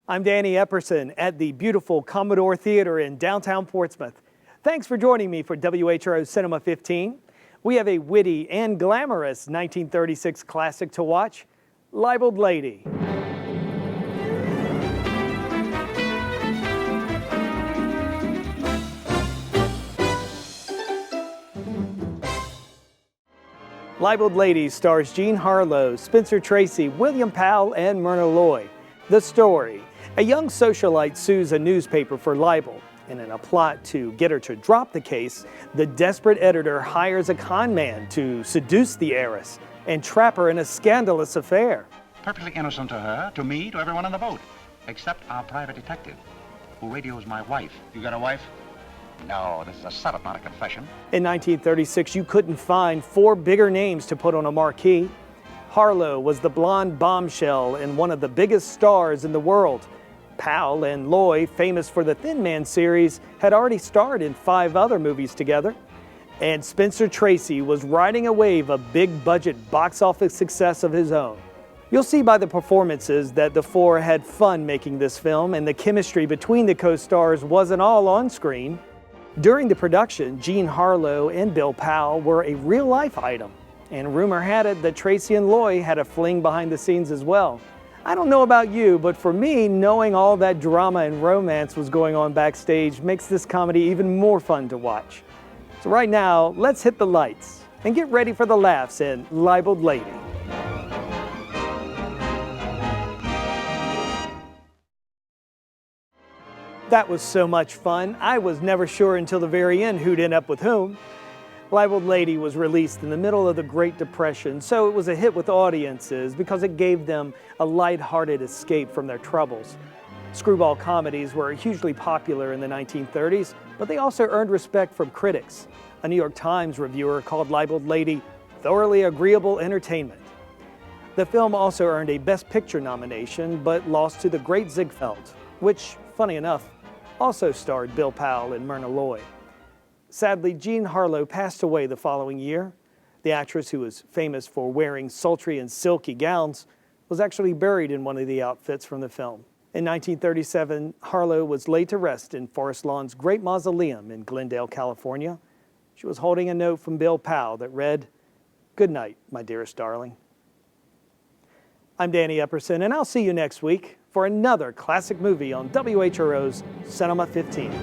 I'm Danny Epperson at the beautiful Commodore Theater in downtown Portsmouth. Thanks for joining me for WHRO Cinema 15. We have a witty and glamorous 1936 classic to watch, Libeled Lady. Libeled Lady stars Jean Harlow, Spencer Tracy, William Powell, and Myrna Loy. The story: a young socialite sues a newspaper for libel, and in a plot to get her to drop the case, the desperate editor hires a con man to seduce the heiress and trap her in a scandalous affair. Perfectly innocent to her, to me, to everyone on the boat, except our private detective, who radios my wife. You got a wife? No, this is a setup, not a confession. In 1936, you couldn't find four bigger names to put on a marquee. Harlow was the blonde bombshell and one of the biggest stars in the world. Powell and Loy, famous for the Thin Man series, had already starred in 5 other movies together. And Spencer Tracy was riding a wave of big-budget box office success of his own. You'll see by the performances that the four had fun making this film, and the chemistry between the co-stars wasn't all on screen. During the production, Jean Harlow and Bill Powell were a real-life item, and rumor had it that Tracy and Loy had a fling behind the scenes as well. I don't know about you, but for me, knowing all that drama and romance was going on backstage makes this comedy even more fun to watch. So right now, let's hit the lights and get ready for the laughs in Libeled Lady. That was so much fun, I was never sure until the very end who'd end up with whom. Libeled Lady was released in the middle of the Great Depression, so it was a hit with audiences because it gave them a light-hearted escape from their troubles. Screwball comedies were hugely popular in the 1930s, but they also earned respect from critics. A New York Times reviewer called Libeled Lady thoroughly agreeable entertainment. The film also earned a Best Picture nomination, but lost to The Great Ziegfeld, which, funny enough, also starred Bill Powell and Myrna Loy. Sadly, Jean Harlow passed away the following year. The actress, who was famous for wearing sultry and silky gowns, was actually buried in one of the outfits from the film. In 1937, Harlow was laid to rest in Forest Lawn's Great Mausoleum in Glendale, California. She was holding a note from Bill Powell that read, "Good night, my dearest darling." I'm Danny Epperson, and I'll see you next week for another classic movie on WHRO's Cinema 15.